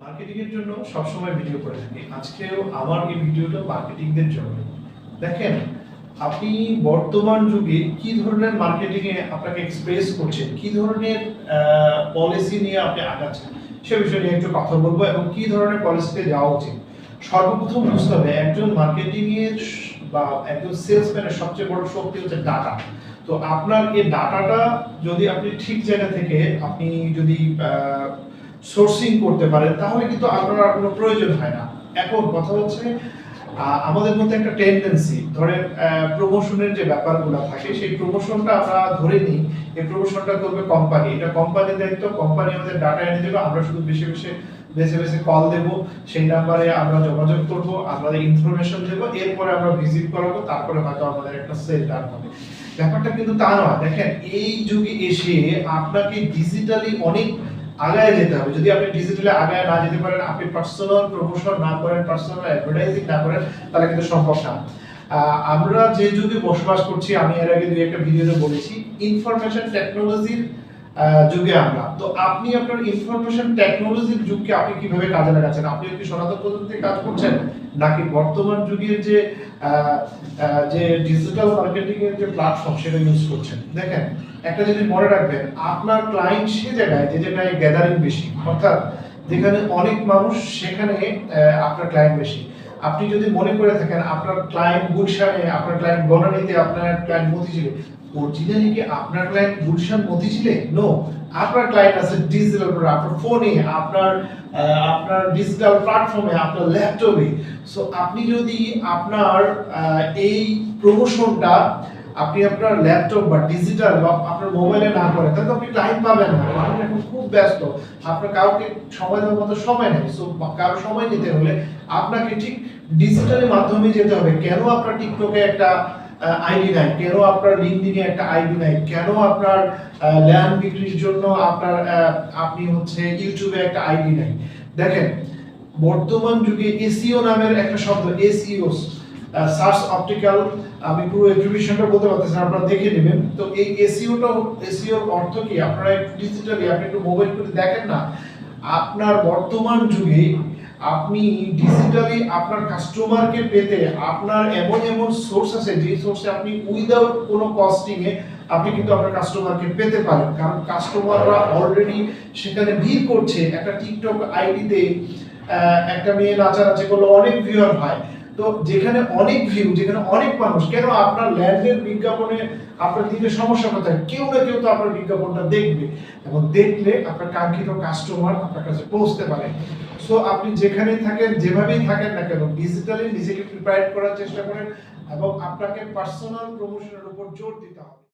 Marketing এর জন্য সবসময় ভিডিও করে থাকি। আজকেও আমার এই ভিডিওটা মার্কেটিংদের জন্য। দেখেন, আপনি বর্তমান যুগে কি ধরনের মার্কেটিং এ আপনাকে এক্সপ্রেস করছেন, কি ধরনের পলিসি নিয়ে আপনি আগাচ্ছেন, সে বিষয়ে নিয়ে একটু কথা বলবো এবং কি ধরনের পলিসিতে যাওয়া উচিত। সর্বপ্রথম বুঝতে হবে একজন মার্কেটিং এর বা একজন সেলসম্যানের সবচেয়ে বড় শক্তি হচ্ছে ডাটা। তো আপনার এই ডাটাটা যদি আপনি ঠিক জায়গা থেকে আপনি যদি সোর্সিং করতে পারেন তাহলে কিন্তু আপনার আর কোনো প্রয়োজন হয় না। এখন কথা হচ্ছে আমাদের মধ্যে একটা টেন্ডেন্সি ধরেন প্রমোশনের যে ব্যাপারগুলো থাকে সেই প্রমোশনটা আমরা ধরে নিই, এই প্রমোশনটা করবে কোম্পানি, এটা কোম্পানির দায়িত্ব, কোম্পানি আমাদের ডাটা এনে দেবে, আমরা শুধু বেছে বেছে কল দেব, সেই নাম্বারে আমরা যোগাযোগ করব, আমাদের ইনফরমেশন দেব, এরপরে আমরা ভিজিট করাবো, তারপরে হয়তো আমাদের একটা সেল ডান হবে। ব্যাপারটা কিন্তু তা নয়। দেখেন, এই যুগে এসে আপনাকে ডিজিটালি অনেক আগায় যেতে হবে। যদি আপনি ডিজিটালি আগায় না যেতে পারেন, আপনি পার্সোনাল প্রমোশন না করেন, পার্সোনাল অ্যাডভার্টাইজিং না করেন, তাহলে কিন্তু সম্ভব না। আমরা যে যুগে বসবাস করছি, আমি এর আগে দুই একটা ভিডিওতে বলেছি, ইনফরমেশন টেকনোলজির যুগে আমরা। তো আপনি আপনার ইনফরমেশন টেকনোলজির যুগকে আপনি কিভাবে কাজে লাগাচ্ছেন? আপনি কি সনাতন পদ্ধতিতে কাজ করছেন, নাকি বর্তমান যুগের যে ডিজিটাল মার্কেটিং এর যে প্ল্যাটফর্ম সেটা ইউজ করছেন? দেখেন, একটা জিনিস মনে রাখবেন, আপনার ক্লায়েন্ট সে জায়গায় যে জায়গায় গ্যাদারিং বেশি, অর্থাৎ যেখানে অনেক মানুষ সেখানে আপনার ক্লায়েন্ট বেশি। আপনি যদি মনে করে থাকেন আপনার ক্লায়েন্ট গুলশানে, আপনার ক্লায়েন্ট বনানীতে, আপনার ক্লায়েন্ট মতিঝিলে, অরিজিনালি কি আপনার ক্লায়েন্ট গুলশান মতিঝিলে? নো, আপনার ক্লায়েন্ট আছে ডিজিটাল, আপনার ফোনে, আপনার ডিজিটাল প্ল্যাটফর্মে, আপনার ল্যাপটপে। সো আপনি যদি আপনার এই প্রমোশনটা আপনি আপনার ল্যাপটপ বা ডিজিটাল বা আপনার মোবাইলে না করেন, তাহলে আপনি ক্লায়েন্ট পাবেন না। মানুষ এখন খুব ব্যস্ত, আপনার কাউকে সময় দেওয়ার মতো সময় নেই। সো কারো সময় নিতে হলে আপনাকে ঠিক ডিজিটালের মাধ্যমে যেতে হবে। কেন আপনার টিকটকে একটা আইডি নাই, কেন আপনার লিঙ্কডইনে একটা আইডি নাই, কেন আপনার ল্যান্ড বিক্রির জন্য আপনি হচ্ছে ইউটিউবে একটা আইডি নাই? দেখেন, বর্তমান যুগে এসইও নামের একটা শব্দ, এসইও সার্চ অপটিক্যাল, আমি পুরো এক্সিবিশনটা বলতে পারতেছি না, আপনারা দেখে নেবেন। তো এই এসইওর অর্থ কি? আপনারা একটু ডিজিটালি আপনি একটু মোবাইল করে দেখেন না, আপনার বর্তমান যুগে আপনি ডিজিটালি আপনার কাস্টমারকে পেতে আপনার এমন এমন সোর্স আছে যে সোর্সে আপনি উইদাউট কোনো কস্টিং এ আপনি কিন্তু আপনার কাস্টমারকে পেতে পারেন। কারণ কাস্টমাররা অলরেডি সেখানে ভিড় করছে। একটা টিকটক আইডিতে একটা মেয়ে নাচানাচি করলে অনেক ভিউয়ার হয়। তো যেখানে অনেক ভিউ, যেখানে অনেক মানুষ, কেন আপনার ল্যান্ডের বিজ্ঞাপনে আপনার দিকে সমস্যা কোথায়? কেউ না কেউ তো আপনার বিজ্ঞাপনটা দেখবে, এবং দেখলে আপনার কাঙ্ক্ষিত কাস্টমার আপনার কাছে পৌঁছতে পারে। সো আপনি যেখানেই থাকেন, যেভাবেই থাকেন না কেন, ডিজিটালি নিজেকে প্রিপেয়ার করার চেষ্টা করেন এবং আপনাকে পার্সোনাল প্রমোশনের উপর জোর দিতে হবে।